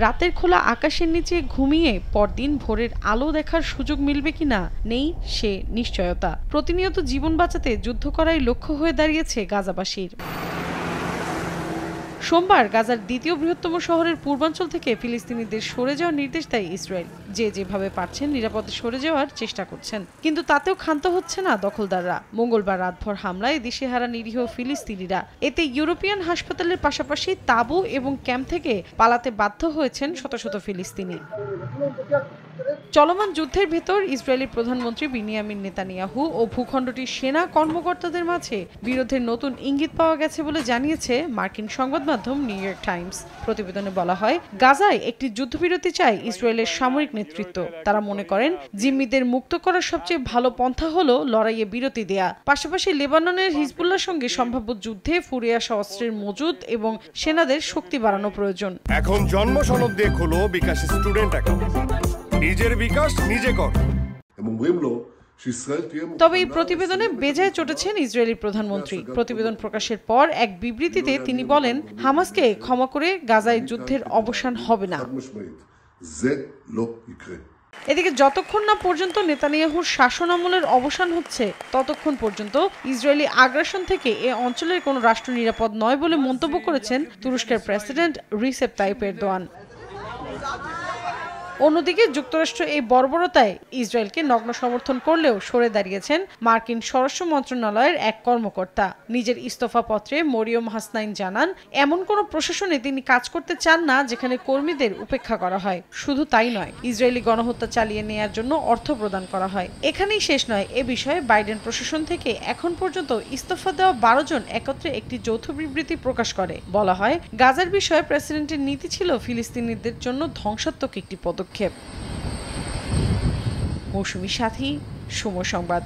রাতের খোলা আকাশের নিচে ঘুমিয়ে পরদিন ভোরের আলো দেখার সুযোগ মিলবে কিনা নেই সে নিশ্চয়তা। প্রতিনিয়ত জীবন বাঁচাতে যুদ্ধ করাই লক্ষ্য হয়ে দাঁড়িয়েছে গাজাবাসীর। সোমবার গাজার দ্বিতীয় বৃহত্তম শহরের পূর্বাঞ্চল থেকে ফিলিস্তিনিদের সরে যাওয়ার নির্দেশ দেয় ইসরায়েল। যেভাবে পারছেন নিরাপদে সরে যাওয়ার চেষ্টা করছেন, কিন্তু তাতেও ক্ষান্ত হচ্ছে না দখলদাররা। মঙ্গলবার রাতভর হামলায় দিশেহারা নিরীহ ফিলিস্তিনিরা, এতে ইউরোপিয়ান হাসপাতালের পাশাপাশি তাঁবু এবং ক্যাম্প থেকে পালাতে বাধ্য হয়েছেন শত শত ফিলিস্তিনি। চলমান যুদ্ধের ভেতর ইসরায়েলি প্রধানমন্ত্রী বিনিয়ামিন নেতানিয়াহু ও ভূখণ্ডটির সেনা কর্মকর্তাদের মাঝে বিরোধের নতুন ইঙ্গিত পাওয়া গেছে বলে জানিয়েছে মার্কিন সংবাদ মাধ্যম নিউ ইয়র্ক টাইমস। প্রতিবেদনে বলা হয়, গাজায় একটি যুদ্ধবিরতি চায় ইসরায়েলের সামরিক নেতৃত্ব। তারা মনে করেন জিম্মিদের মুক্ত করার সবচেয়ে ভালো পন্থা হলো লড়াইয়ে বিরতি দেয়া। পাশাপাশি লেবাননের হিজবুল্লাহর সঙ্গে সম্ভাব্য যুদ্ধে ফুরে আসা অস্ত্রের মজুদ এবং সেনাদের শক্তি বাড়ানো প্রয়োজন। এখন জন্ম সনদ দিয়ে খোলো বিকাশ স্টুডেন্ট অ্যাকাউন্ট। নিজের বিকাশ নিজে কর। তবে এই প্রতিবেদনে বেজায় চটেছেন ইসরায়েলি প্রধানমন্ত্রী। প্রতিবেদন প্রকাশের পর এক বিবৃতিতে তিনি বলেন, হামাসকে ক্ষমা করে গাজায় যুদ্ধের অবসান হবে না। এদিকে যতক্ষণ না পর্যন্ত নেতানিয়াহুর শাসন আমলের অবসান হচ্ছে, ততক্ষণ পর্যন্ত ইসরায়েলি আগ্রাসন থেকে এ অঞ্চলের কোনো রাষ্ট্র নিরাপদ নয় বলে মন্তব্য করেছেন তুরস্কের প্রেসিডেন্ট রিসেপ তাইপ এরদোয়ান। অন্যদিকে যুক্তরাষ্ট্র এই বর্বরতায় ইসরায়েলকে নগ্ন সমর্থন করলেও সরে দাঁড়িয়েছেন মার্কিন স্বরাষ্ট্র মন্ত্রণালয়ের এক কর্মকর্তা। নিজের ইস্তফাপত্রে মরিয়ম হাসনাইন জানান, এমন কোনো প্রশাসনে তিনি কাজ করতে চান না যেখানে কর্মীদের উপেক্ষা করা হয়। শুধু তাই নয়, ইসরায়েলি গণহত্যা চালিয়ে নেয়ার জন্য অর্থ প্রদান করা হয়। এখানেই শেষ নয়, এ বিষয়ে বাইডেন প্রশাসন থেকে এখন পর্যন্ত ইস্তফা দেওয়া 12 জন একত্রে একটি যৌথ বিবৃতি প্রকাশ করে। বলা হয়, গাজার বিষয়ে প্রেসিডেন্টের নীতি ছিল ফিলিস্তিনিদের জন্য ধ্বংসাত্মক একটি পদক্ষেপ। মৌসুমী সাথী, সময় সংবাদ।